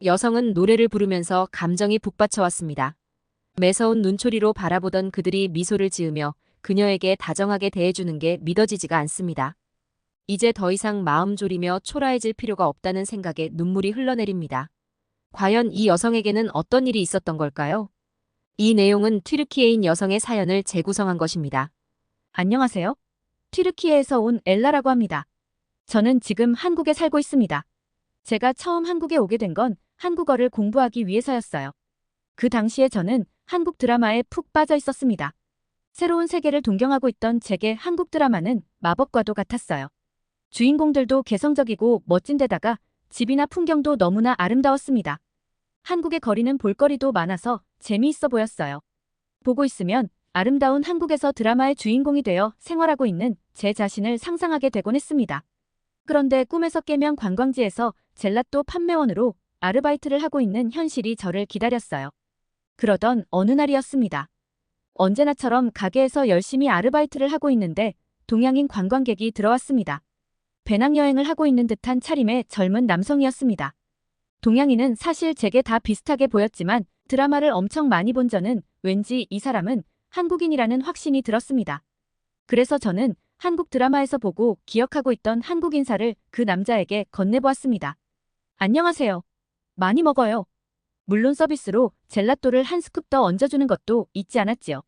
여성은 노래를 부르면서 감정이 북받쳐왔습니다. 매서운 눈초리로 바라보던 그들이 미소를 지으며 그녀에게 다정하게 대해주는 게 믿어지지가 않습니다. 이제 더 이상 마음 졸이며 초라해질 필요가 없다는 생각에 눈물이 흘러내립니다. 과연 이 여성에게는 어떤 일이 있었던 걸까요? 이 내용은 튀르키예인 여성의 사연을 재구성한 것입니다. 안녕하세요. 튀르키예에서 온 엘라라고 합니다. 저는 지금 한국에 살고 있습니다. 제가 처음 한국에 오게 된 건 한국어를 공부하기 위해서였어요. 그 당시에 저는 한국 드라마에 푹 빠져 있었습니다. 새로운 세계를 동경하고 있던 제게 한국 드라마는 마법과도 같았어요. 주인공들도 개성적이고 멋진 데다가 집이나 풍경도 너무나 아름다웠습니다. 한국의 거리는 볼거리도 많아서 재미있어 보였어요. 보고 있으면 아름다운 한국에서 드라마의 주인공이 되어 생활하고 있는 제 자신을 상상하게 되곤 했습니다. 그런데 꿈에서 깨면 관광지에서 젤라또 판매원으로 아르바이트를 하고 있는 현실이 저를 기다렸어요. 그러던 어느 날이었습니다. 언제나처럼 가게에서 열심히 아르바이트를 하고 있는데 동양인 관광객이 들어왔습니다. 배낭여행을 하고 있는 듯한 차림의 젊은 남성이었습니다. 동양인은 사실 제게 다 비슷하게 보였지만 드라마를 엄청 많이 본 저는 왠지 이 사람은 한국인이라는 확신이 들었습니다. 그래서 저는 한국 드라마에서 보고 기억하고 있던 한국 인사를 그 남자에게 건네보았습니다. 안녕하세요. 많이 먹어요. 물론 서비스로 젤라또를 한 스쿱 더 얹어주는 것도 잊지 않았지요.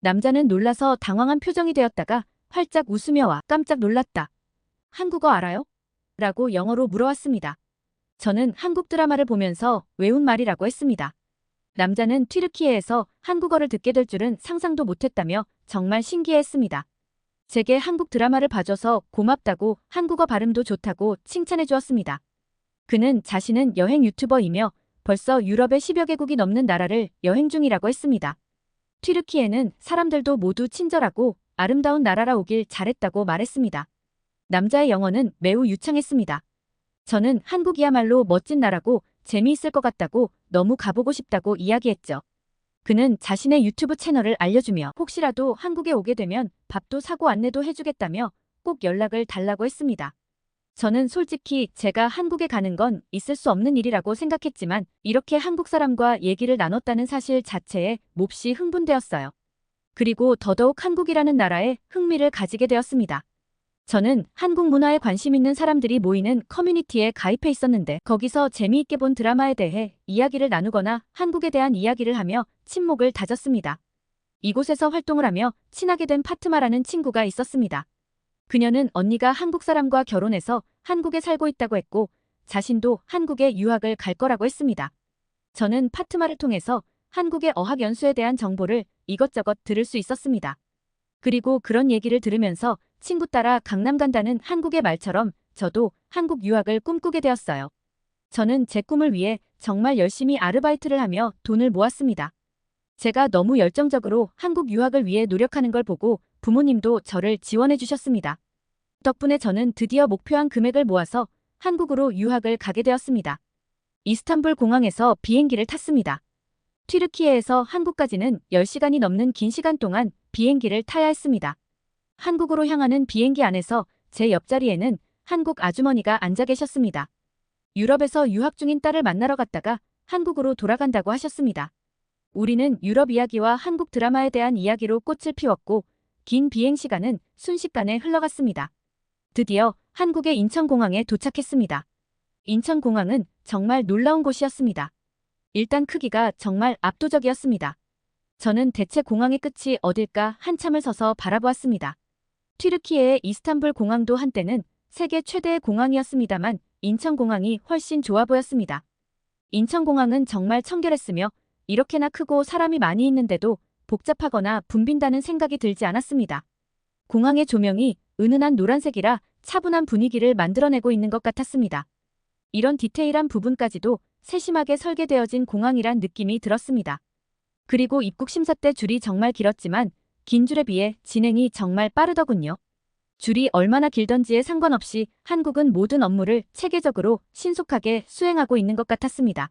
남자는 놀라서 당황한 표정이 되었다가 활짝 웃으며 와 깜짝 놀랐다. 한국어 알아요? 라고 영어로 물어왔습니다. 저는 한국 드라마를 보면서 외운 말이라고 했습니다. 남자는 튀르키예에서 한국어를 듣게 될 줄은 상상도 못했다며 정말 신기해했습니다. 제게 한국 드라마를 봐줘서 고맙다고 한국어 발음도 좋다고 칭찬해 주었습니다. 그는 자신은 여행 유튜버이며 벌써 유럽의 10여 개국이 넘는 나라를 여행 중이라고 했습니다. 튀르키예는 사람들도 모두 친절하고 아름다운 나라라 오길 잘했다고 말했습니다. 남자의 영어는 매우 유창했습니다. 저는 한국이야말로 멋진 나라고 재미있을 것 같다고 너무 가보고 싶다고 이야기했죠. 그는 자신의 유튜브 채널을 알려주며 혹시라도 한국에 오게 되면 밥도 사고 안내도 해주겠다며 꼭 연락을 달라고 했습니다. 저는 솔직히 제가 한국에 가는 건 있을 수 없는 일이라고 생각했지만 이렇게 한국 사람과 얘기를 나눴다는 사실 자체에 몹시 흥분되었어요. 그리고 더더욱 한국이라는 나라에 흥미를 가지게 되었습니다. 저는 한국 문화에 관심 있는 사람들이 모이는 커뮤니티에 가입해 있었는데 거기서 재미있게 본 드라마에 대해 이야기를 나누거나 한국에 대한 이야기를 하며 친목을 다졌습니다. 이곳에서 활동을 하며 친하게 된 파트마라는 친구가 있었습니다. 그녀는 언니가 한국 사람과 결혼해서 한국에 살고 있다고 했고 자신도 한국에 유학을 갈 거라고 했습니다. 저는 파트마를 통해서 한국의 어학연수에 대한 정보를 이것저것 들을 수 있었습니다. 그리고 그런 얘기를 들으면서 친구 따라 강남 간다는 한국의 말처럼 저도 한국 유학을 꿈꾸게 되었어요. 저는 제 꿈을 위해 정말 열심히 아르바이트를 하며 돈을 모았습니다. 제가 너무 열정적으로 한국 유학을 위해 노력하는 걸 보고 부모님도 저를 지원해 주셨습니다. 덕분에 저는 드디어 목표한 금액을 모아서 한국으로 유학을 가게 되었습니다. 이스탄불 공항에서 비행기를 탔습니다. 튀르키예에서 한국까지는 10시간이 넘는 긴 시간 동안 비행기를 타야 했습니다. 한국으로 향하는 비행기 안에서 제 옆자리에는 한국 아주머니가 앉아 계셨습니다. 유럽에서 유학 중인 딸을 만나러 갔다가 한국으로 돌아간다고 하셨습니다. 우리는 유럽 이야기와 한국 드라마에 대한 이야기로 꽃을 피웠고 긴 비행 시간은 순식간에 흘러갔습니다. 드디어 한국의 인천공항에 도착했습니다. 인천공항은 정말 놀라운 곳이었습니다. 일단 크기가 정말 압도적이었습니다. 저는 대체 공항의 끝이 어딜까 한참을 서서 바라보았습니다. 튀르키예의 이스탄불 공항도 한때는 세계 최대의 공항이었습니다만 인천공항이 훨씬 좋아 보였습니다. 인천공항은 정말 청결했으며 이렇게나 크고 사람이 많이 있는데도 복잡하거나 붐빈다는 생각이 들지 않았습니다. 공항의 조명이 은은한 노란색이라 차분한 분위기를 만들어내고 있는 것 같았습니다. 이런 디테일한 부분까지도 세심하게 설계되어진 공항이란 느낌이 들었습니다. 그리고 입국 심사 때 줄이 정말 길었지만 긴 줄에 비해 진행이 정말 빠르더군요. 줄이 얼마나 길던지에 상관없이 한국은 모든 업무를 체계적으로 신속하게 수행하고 있는 것 같았습니다.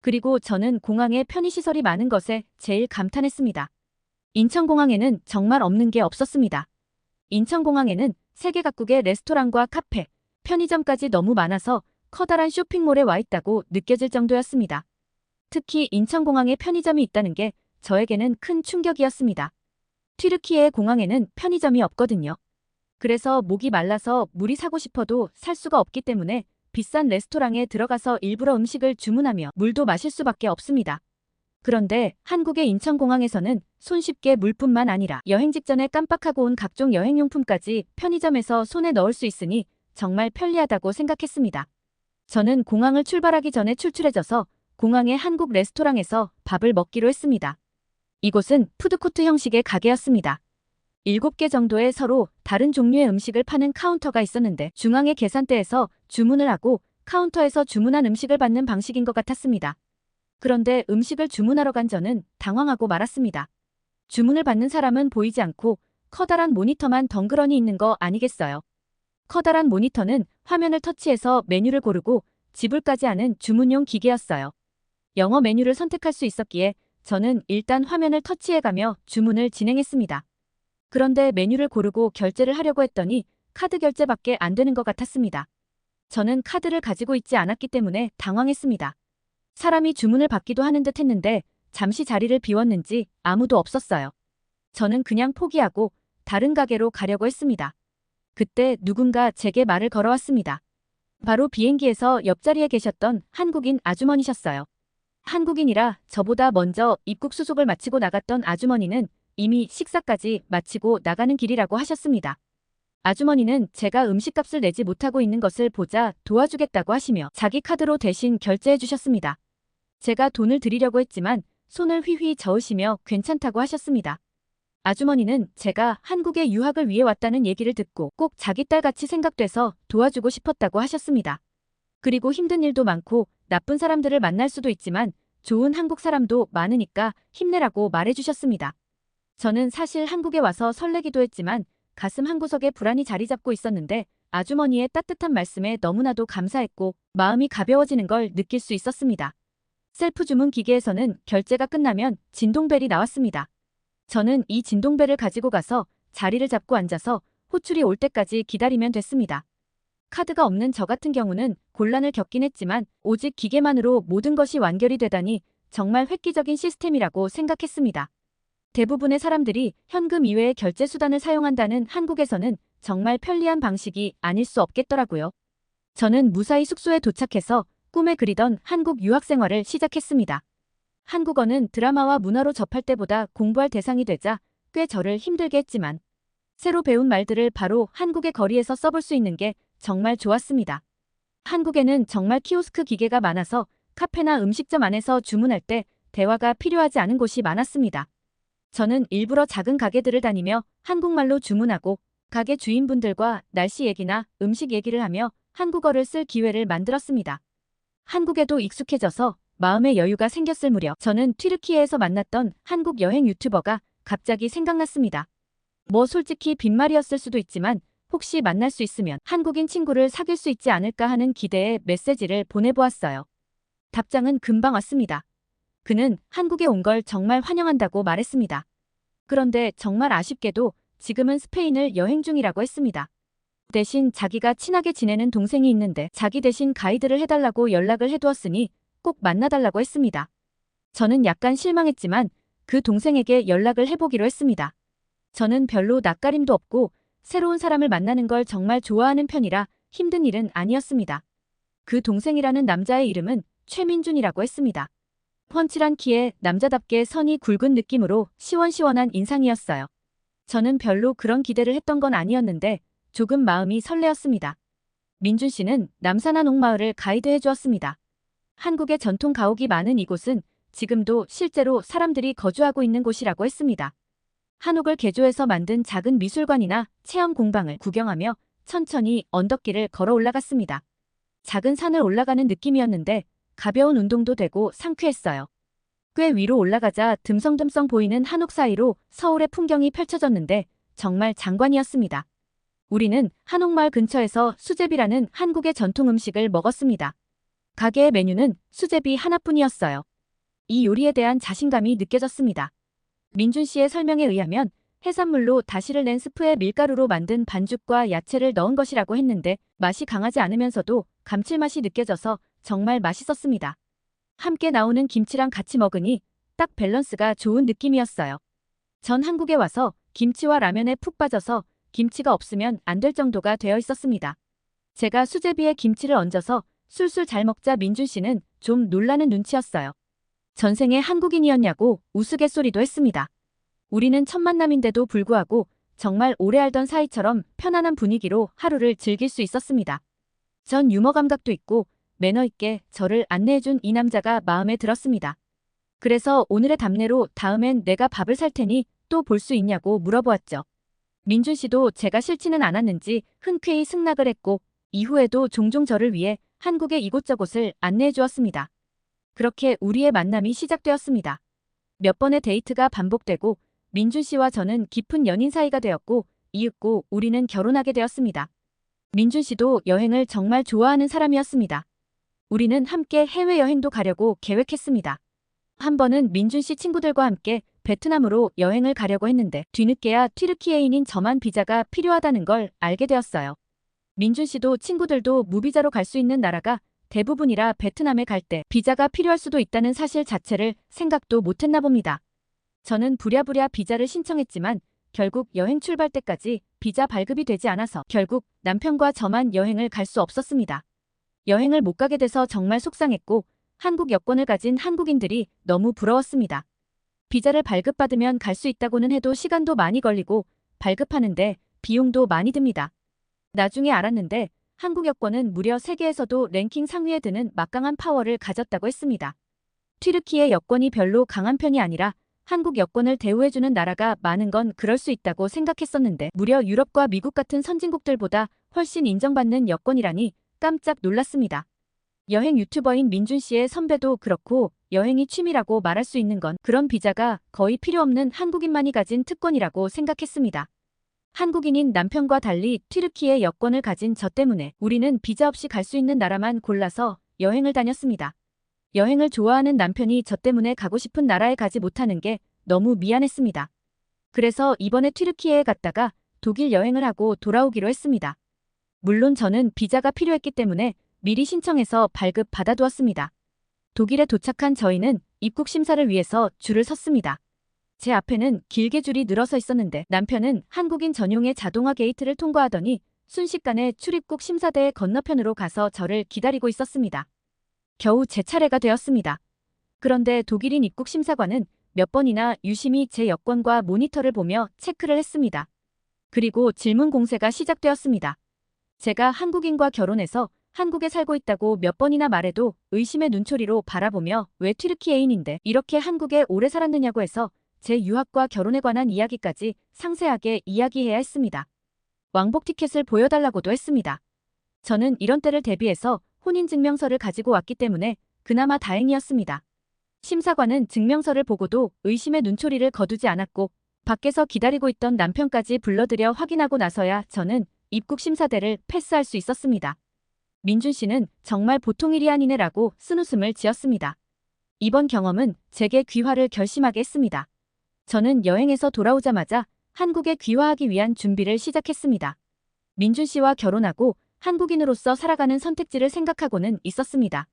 그리고 저는 공항에 편의시설이 많은 것에 제일 감탄했습니다. 인천공항에는 정말 없는 게 없었습니다. 인천공항에는 세계 각국의 레스토랑과 카페, 편의점까지 너무 많아서 커다란 쇼핑몰에 와 있다고 느껴질 정도였습니다. 특히 인천공항에 편의점이 있다는 게 저에게는 큰 충격이었습니다. 튀르키예 공항에는 편의점이 없거든요. 그래서 목이 말라서 물이 사고 싶어도 살 수가 없기 때문에 비싼 레스토랑에 들어가서 일부러 음식을 주문하며 물도 마실 수밖에 없습니다. 그런데 한국의 인천공항에서는 손쉽게 물뿐만 아니라 여행 직전에 깜빡하고 온 각종 여행용품까지 편의점에서 손에 넣을 수 있으니 정말 편리하다고 생각했습니다. 저는 공항을 출발하기 전에 출출해져서 공항의 한국 레스토랑에서 밥을 먹기로 했습니다. 이곳은 푸드코트 형식의 가게였습니다. 7개 정도의 서로 다른 종류의 음식을 파는 카운터가 있었는데 중앙의 계산대에서 주문을 하고 카운터에서 주문한 음식을 받는 방식인 것 같았습니다. 그런데 음식을 주문하러 간 저는 당황하고 말았습니다. 주문을 받는 사람은 보이지 않고 커다란 모니터만 덩그러니 있는 거 아니겠어요? 커다란 모니터는 화면을 터치해서 메뉴를 고르고 지불까지 하는 주문용 기계였어요. 영어 메뉴를 선택할 수 있었기에 저는 일단 화면을 터치해가며 주문을 진행했습니다. 그런데 메뉴를 고르고 결제를 하려고 했더니 카드 결제밖에 안 되는 것 같았습니다. 저는 카드를 가지고 있지 않았기 때문에 당황했습니다. 사람이 주문을 받기도 하는 듯 했는데 잠시 자리를 비웠는지 아무도 없었어요. 저는 그냥 포기하고 다른 가게로 가려고 했습니다. 그때 누군가 제게 말을 걸어왔습니다. 바로 비행기에서 옆자리에 계셨던 한국인 아주머니셨어요. 한국인이라 저보다 먼저 입국 수속을 마치고 나갔던 아주머니는 이미 식사까지 마치고 나가는 길이라고 하셨습니다. 아주머니는 제가 음식값을 내지 못하고 있는 것을 보자 도와주겠다고 하시며 자기 카드로 대신 결제해 주셨습니다. 제가 돈을 드리려고 했지만 손을 휘휘 저으시며 괜찮다고 하셨습니다. 아주머니는 제가 한국에 유학을 위해 왔다는 얘기를 듣고 꼭 자기 딸같이 생각돼서 도와주고 싶었다고 하셨습니다. 그리고 힘든 일도 많고 나쁜 사람들을 만날 수도 있지만 좋은 한국 사람도 많으니까 힘내라고 말해주셨습니다. 저는 사실 한국에 와서 설레기도 했지만 가슴 한구석에 불안이 자리 잡고 있었는데 아주머니의 따뜻한 말씀에 너무나도 감사했고 마음이 가벼워지는 걸 느낄 수 있었습니다. 셀프 주문 기계에서는 결제가 끝나면 진동벨이 나왔습니다. 저는 이 진동벨을 가지고 가서 자리를 잡고 앉아서 호출이 올 때까지 기다리면 됐습니다. 카드가 없는 저 같은 경우는 곤란을 겪긴 했지만 오직 기계만으로 모든 것이 완결이 되다니 정말 획기적인 시스템이라고 생각했습니다. 대부분의 사람들이 현금 이외의 결제 수단을 사용한다는 한국에서는 정말 편리한 방식이 아닐 수 없겠더라고요. 저는 무사히 숙소에 도착해서 꿈에 그리던 한국 유학 생활을 시작했습니다. 한국어는 드라마와 문화로 접할 때보다 공부할 대상이 되자 꽤 저를 힘들게 했지만 새로 배운 말들을 바로 한국의 거리에서 써볼 수 있는 게 정말 좋았습니다. 한국에는 정말 키오스크 기계가 많아서 카페나 음식점 안에서 주문할 때 대화가 필요하지 않은 곳이 많았습니다. 저는 일부러 작은 가게들을 다니며 한국말로 주문하고 가게 주인분들과 날씨 얘기나 음식 얘기를 하며 한국어를 쓸 기회를 만들었습니다. 한국에도 익숙해져서 마음의 여유가 생겼을 무렵 저는 튀르키예에서 만났던 한국 여행 유튜버가 갑자기 생각났습니다. 뭐 솔직히 빈말이었을 수도 있지만 혹시 만날 수 있으면 한국인 친구를 사귈 수 있지 않을까 하는 기대에 메시지를 보내보았어요. 답장은 금방 왔습니다. 그는 한국에 온 걸 정말 환영한다고 말했습니다. 그런데 정말 아쉽게도 지금은 스페인을 여행 중이라고 했습니다. 대신 자기가 친하게 지내는 동생이 있는데 자기 대신 가이드를 해달라고 연락을 해두었으니 꼭 만나달라고 했습니다. 저는 약간 실망했지만 그 동생에게 연락을 해보기로 했습니다. 저는 별로 낯가림도 없고 새로운 사람을 만나는 걸 정말 좋아하는 편이라 힘든 일은 아니었습니다. 그 동생이라는 남자의 이름은 최민준이라고 했습니다. 훤칠한 키에 남자답게 선이 굵은 느낌으로 시원시원한 인상이었어요. 저는 별로 그런 기대를 했던 건 아니었는데 조금 마음이 설레었습니다. 민준 씨는 남산한옥마을을 가이드해 주었습니다. 한국의 전통 가옥이 많은 이곳은 지금도 실제로 사람들이 거주하고 있는 곳이라고 했습니다. 한옥을 개조해서 만든 작은 미술관이나 체험 공방을 구경하며 천천히 언덕길을 걸어 올라갔습니다. 작은 산을 올라가는 느낌이었는데 가벼운 운동도 되고 상쾌했어요. 꽤 위로 올라가자 듬성듬성 보이는 한옥 사이로 서울의 풍경이 펼쳐졌는데 정말 장관이었습니다. 우리는 한옥마을 근처에서 수제비라는 한국의 전통 음식을 먹었습니다. 가게의 메뉴는 수제비 하나뿐이었어요. 이 요리에 대한 자신감이 느껴졌습니다. 민준 씨의 설명에 의하면 해산물로 다시를 낸 스프에 밀가루로 만든 반죽과 야채를 넣은 것이라고 했는데 맛이 강하지 않으면서도 감칠맛이 느껴져서 정말 맛있었습니다. 함께 나오는 김치랑 같이 먹으니 딱 밸런스가 좋은 느낌이었어요. 전 한국에 와서 김치와 라면에 푹 빠져서 김치가 없으면 안 될 정도가 되어 있었습니다. 제가 수제비에 김치를 얹어서 술술 잘 먹자 민준 씨는 좀 놀라는 눈치였어요. 전생에 한국인이었냐고 우스갯소리도 했습니다. 우리는 첫 만남인데도 불구하고 정말 오래 알던 사이처럼 편안한 분위기로 하루를 즐길 수 있었습니다. 전 유머 감각도 있고 매너 있게 저를 안내해준 이 남자가 마음에 들었습니다. 그래서 오늘의 답례로 다음엔 내가 밥을 살 테니 또 볼 수 있냐고 물어보았죠. 민준 씨도 제가 싫지는 않았는지 흔쾌히 승낙을 했고 이후에도 종종 저를 위해 한국의 이곳저곳을 안내해 주었습니다. 그렇게 우리의 만남이 시작되었습니다. 몇 번의 데이트가 반복되고 민준 씨와 저는 깊은 연인 사이가 되었고 이윽고 우리는 결혼하게 되었습니다. 민준 씨도 여행을 정말 좋아하는 사람이었습니다. 우리는 함께 해외여행도 가려고 계획했습니다. 한 번은 민준 씨 친구들과 함께 베트남으로 여행을 가려고 했는데 뒤늦게야 튀르키예인인 저만 비자가 필요하다는 걸 알게 되었어요. 민준 씨도 친구들도 무비자로 갈 수 있는 나라가 대부분이라 베트남에 갈 때 비자가 필요할 수도 있다는 사실 자체를 생각도 못했나 봅니다. 저는 부랴부랴 비자를 신청했지만 결국 여행 출발 때까지 비자 발급이 되지 않아서 결국 남편과 저만 여행을 갈 수 없었습니다. 여행을 못 가게 돼서 정말 속상했고 한국 여권을 가진 한국인들이 너무 부러웠습니다. 비자를 발급받으면 갈 수 있다고는 해도 시간도 많이 걸리고 발급하는데 비용도 많이 듭니다. 나중에 알았는데 한국 여권은 무려 세계에서도 랭킹 상위에 드는 막강한 파워를 가졌다고 했습니다. 튀르키예 여권이 별로 강한 편이 아니라 한국 여권을 대우해주는 나라가 많은 건 그럴 수 있다고 생각했었는데 무려 유럽과 미국 같은 선진국들보다 훨씬 인정받는 여권이라니 깜짝 놀랐습니다. 여행 유튜버인 민준 씨의 선배도 그렇고 여행이 취미라고 말할 수 있는 건 그런 비자가 거의 필요 없는 한국인만이 가진 특권이라고 생각했습니다. 한국인인 남편과 달리 튀르키예 여권을 가진 저 때문에 우리는 비자 없이 갈 수 있는 나라만 골라서 여행을 다녔습니다. 여행을 좋아하는 남편이 저 때문에 가고 싶은 나라에 가지 못하는 게 너무 미안했습니다. 그래서 이번에 튀르키예에 갔다가 독일 여행을 하고 돌아오기로 했습니다. 물론 저는 비자가 필요했기 때문에 미리 신청해서 발급 받아두었습니다. 독일에 도착한 저희는 입국 심사를 위해서 줄을 섰습니다. 제 앞에는 길게 줄이 늘어서 있었는데 남편은 한국인 전용의 자동화 게이트를 통과하더니 순식간에 출입국 심사대의 건너편으로 가서 저를 기다리고 있었습니다. 겨우 제 차례가 되었습니다. 그런데 독일인 입국 심사관은 몇 번이나 유심히 제 여권과 모니터를 보며 체크를 했습니다. 그리고 질문 공세가 시작되었습니다. 제가 한국인과 결혼해서 한국에 살고 있다고 몇 번이나 말해도 의심의 눈초리로 바라보며 왜 튀르키예인인데 이렇게 한국에 오래 살았느냐고 해서 제 유학과 결혼에 관한 이야기까지 상세하게 이야기해야 했습니다. 왕복 티켓을 보여달라고도 했습니다. 저는 이런 때를 대비해서 혼인증명서를 가지고 왔기 때문에 그나마 다행이었습니다. 심사관은 증명서를 보고도 의심의 눈초리를 거두지 않았고 밖에서 기다리고 있던 남편까지 불러들여 확인하고 나서야 저는 입국 심사대를 패스할 수 있었습니다. 민준 씨는 정말 보통 일이 아니네라고 쓴웃음을 지었습니다. 이번 경험은 제게 귀화를 결심하게 했습니다. 저는 여행에서 돌아오자마자 한국에 귀화하기 위한 준비를 시작했습니다. 민준 씨와 결혼하고 한국인으로서 살아가는 선택지를 생각하고는 있었습니다.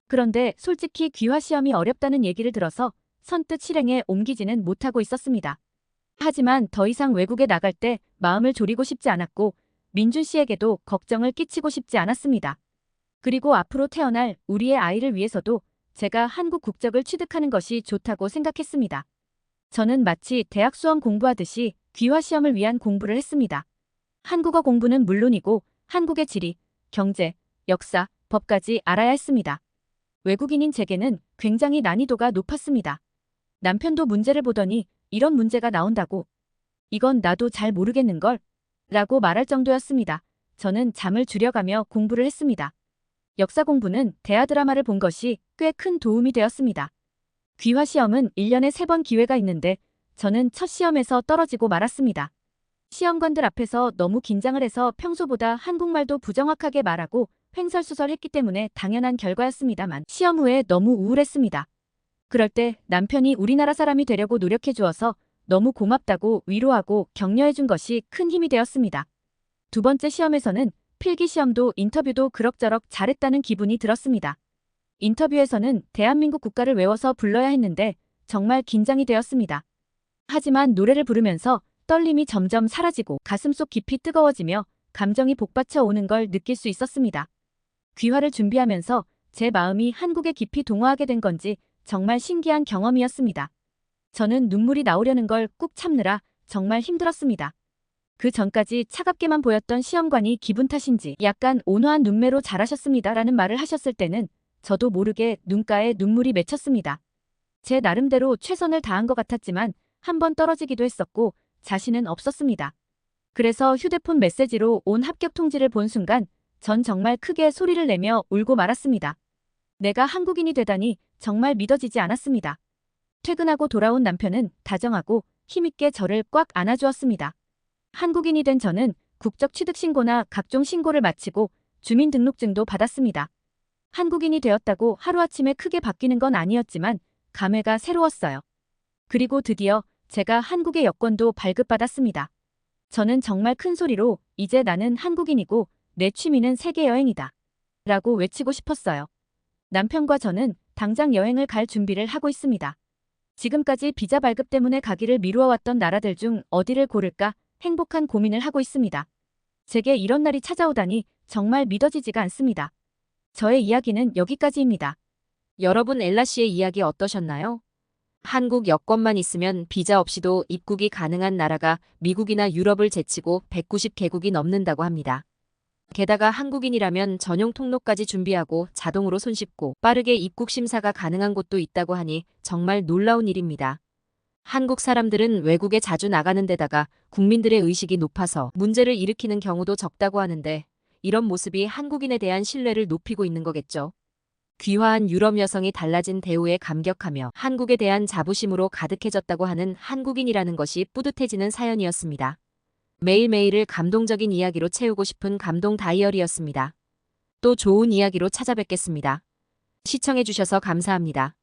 그런데 솔직히 귀화 시험이 어렵다는 얘기를 들어서 선뜻 실행에 옮기지는 못하고 있었습니다. 하지만 더 이상 외국에 나갈 때 마음을 졸이고 싶지 않았고 민준 씨에게도 걱정을 끼치고 싶지 않았습니다. 그리고 앞으로 태어날 우리의 아이를 위해서도 제가 한국 국적을 취득하는 것이 좋다고 생각했습니다. 저는 마치 대학 수험 공부하듯이 귀화 시험을 위한 공부를 했습니다. 한국어 공부는 물론이고 한국의 지리, 경제, 역사, 법까지 알아야 했습니다. 외국인인 제게는 굉장히 난이도가 높았습니다. 남편도 문제를 보더니 이런 문제가 나온다고 이건 나도 잘 모르겠는걸 라고 말할 정도였습니다. 저는 잠을 줄여가며 공부를 했습니다. 역사 공부는 대하 드라마를 본 것이 꽤 큰 도움이 되었습니다. 귀화 시험은 1년에 3번 기회가 있는데 저는 첫 시험에서 떨어지고 말았습니다. 시험관들 앞에서 너무 긴장을 해서 평소보다 한국말도 부정확하게 말하고 횡설수설했기 때문에 당연한 결과였습니다만 시험 후에 너무 우울했습니다. 그럴 때 남편이 우리나라 사람이 되려고 노력해 주어서 너무 고맙다고 위로하고 격려해준 것이 큰 힘이 되었습니다. 두 번째 시험에서는 필기시험도 인터뷰도 그럭저럭 잘했다는 기분이 들었습니다. 인터뷰에서는 대한민국 국가를 외워서 불러야 했는데 정말 긴장이 되었습니다. 하지만 노래를 부르면서 떨림이 점점 사라지고 가슴속 깊이 뜨거워지며 감정이 복받쳐 오는 걸 느낄 수 있었습니다. 귀화를 준비하면서 제 마음이 한국에 깊이 동화하게 된 건지 정말 신기한 경험이었습니다. 저는 눈물이 나오려는 걸 꾹 참느라 정말 힘들었습니다. 그 전까지 차갑게만 보였던 시험관이 기분 탓인지 약간 온화한 눈매로 잘하셨습니다라는 말을 하셨을 때는 저도 모르게 눈가에 눈물이 맺혔습니다. 제 나름대로 최선을 다한 것 같았지만 한 번 떨어지기도 했었고 자신은 없었습니다. 그래서 휴대폰 메시지로 온 합격 통지를 본 순간 전 정말 크게 소리를 내며 울고 말았습니다. 내가 한국인이 되다니 정말 믿어지지 않았습니다. 퇴근하고 돌아온 남편은 다정하고 힘있게 저를 꽉 안아주었습니다. 한국인이 된 저는 국적 취득 신고나 각종 신고를 마치고 주민등록증도 받았습니다. 한국인이 되었다고 하루아침에 크게 바뀌는 건 아니었지만 감회가 새로웠어요. 그리고 드디어 제가 한국의 여권도 발급받았습니다. 저는 정말 큰 소리로 이제 나는 한국인이고 내 취미는 세계 여행이다 라고 외치고 싶었어요. 남편과 저는 당장 여행을 갈 준비를 하고 있습니다. 지금까지 비자 발급 때문에 가기를 미루어왔던 나라들 중 어디를 고를까 행복한 고민을 하고 있습니다. 제게 이런 날이 찾아오다니 정말 믿어지지가 않습니다. 저의 이야기는 여기까지입니다. 여러분 엘라 씨의 이야기 어떠셨나요? 한국 여권만 있으면 비자 없이도 입국이 가능한 나라가 미국이나 유럽을 제치고 190개국이 넘는다고 합니다. 게다가 한국인이라면 전용 통로까지 준비하고 자동으로 손쉽고 빠르게 입국 심사가 가능한 곳도 있다고 하니 정말 놀라운 일입니다. 한국 사람들은 외국에 자주 나가는 데다가 국민들의 의식이 높아서 문제를 일으키는 경우도 적다고 하는데 이런 모습이 한국인에 대한 신뢰를 높이고 있는 거겠죠. 귀화한 유럽 여성이 달라진 대우에 감격하며 한국에 대한 자부심으로 가득해졌다고 하는 한국인이라는 것이 뿌듯해지는 사연이었습니다. 매일매일을 감동적인 이야기로 채우고 싶은 감동 다이어리였습니다. 또 좋은 이야기로 찾아뵙겠습니다. 시청해주셔서 감사합니다.